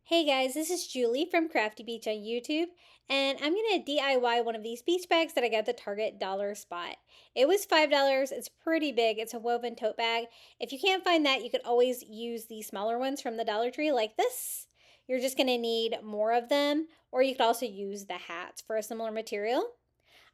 Hey guys, this is Julie from Crafty Beach on YouTube, and I'm going to DIY one of these beach bags that I got at the Target dollar spot. It was $5. It's pretty big. It's a woven tote bag. If you can't find that, you could always use the smaller ones from the Dollar Tree like this. You're just going to need more of them, or you could also use the hats for a similar material.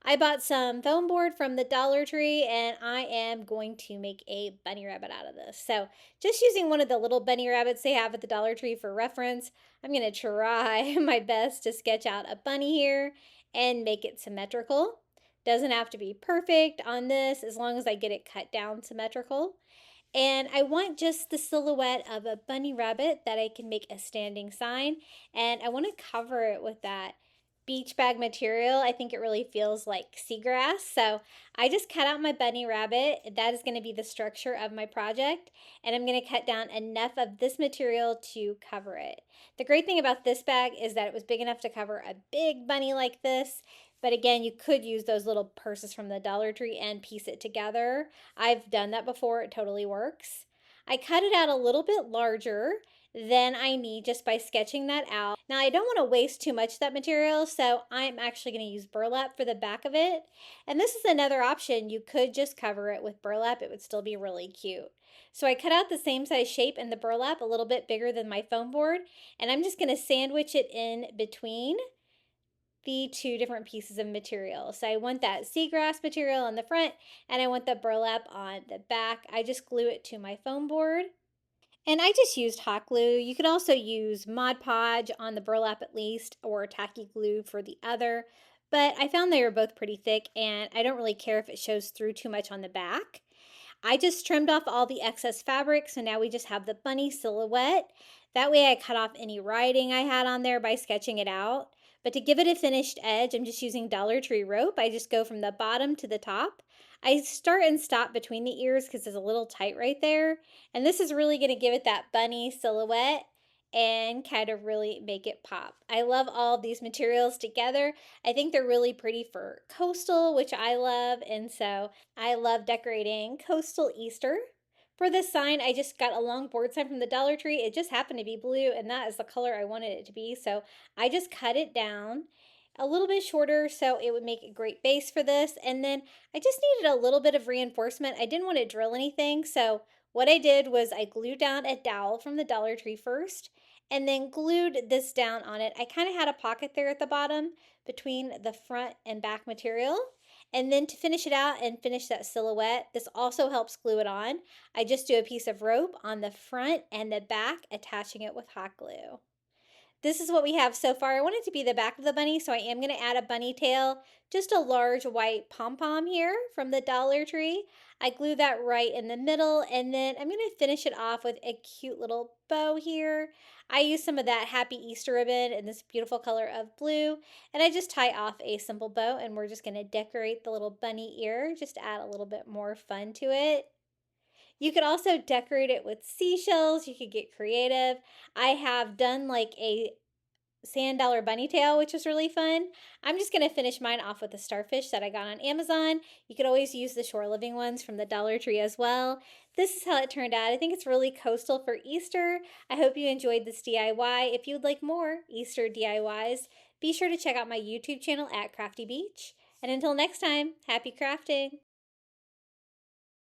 I bought some foam board from the Dollar Tree and I am going to make a bunny rabbit out of this. So just using one of the little bunny rabbits they have at the Dollar Tree for reference, I'm going to try my best to sketch out a bunny here and make it symmetrical. Doesn't have to be perfect on this as long as I get it cut down symmetrical. And I want just the silhouette of a bunny rabbit that I can make a standing sign. And I want to cover it with that beach bag material. I think it really feels like seagrass. So I just cut out my bunny rabbit. That is going to be the structure of my project. And I'm going to cut down enough of this material to cover it. The great thing about this bag is that it was big enough to cover a big bunny like this. But again, you could use those little purses from the Dollar Tree and piece it together. I've done that before. It totally works. I cut it out a little bit larger than I need just by sketching that out. Now I don't want to waste too much of that material, so I'm actually going to use burlap for the back of it. And this is another option. You could just cover it with burlap. It would still be really cute. So I cut out the same size shape in the burlap, a little bit bigger than my foam board, and I'm just going to sandwich it in between the two different pieces of material. So I want that seagrass material on the front and I want the burlap on the back. I just glue it to my foam board. And I just used hot glue. You could also use Mod Podge on the burlap at least, or tacky glue for the other. But I found they were both pretty thick and I don't really care if it shows through too much on the back. I just trimmed off all the excess fabric, so now we just have the bunny silhouette. That way I cut off any writing I had on there by sketching it out. But to give it a finished edge, I'm just using Dollar Tree rope. I just go from the bottom to the top. I start and stop between the ears because it's a little tight right there. And this is really going to give it that bunny silhouette and kind of really make it pop. I love all these materials together. I think they're really pretty for coastal, which I love. And so I love decorating coastal Easter. For this sign, I just got a long board sign from the Dollar Tree. It just happened to be blue, and that is the color I wanted it to be. So I just cut it down a little bit shorter so it would make a great base for this. And then I just needed a little bit of reinforcement. I didn't want to drill anything. So what I did was I glued down a dowel from the Dollar Tree first and then glued this down on it. I kind of had a pocket there at the bottom between the front and back material. And then to finish it out and finish that silhouette, this also helps glue it on. I just do a piece of rope on the front and the back, attaching it with hot glue. This is what we have so far. I want it to be the back of the bunny, so I am going to add a bunny tail, just a large white pom-pom here from the Dollar Tree. I glue that right in the middle, and then I'm going to finish it off with a cute little bow here. I use some of that Happy Easter ribbon in this beautiful color of blue, and I just tie off a simple bow, and we're just going to decorate the little bunny ear, just to add a little bit more fun to it. You could also decorate it with seashells. You could get creative. I have done like a sand dollar bunny tail, which was really fun. I'm just going to finish mine off with a starfish that I got on Amazon. You could always use the shore living ones from the Dollar Tree as well. This is how it turned out. I think it's really coastal for Easter. I hope you enjoyed this DIY. If you would like more Easter DIYs, be sure to check out my YouTube channel at Crafty Beach. And until next time, happy crafting!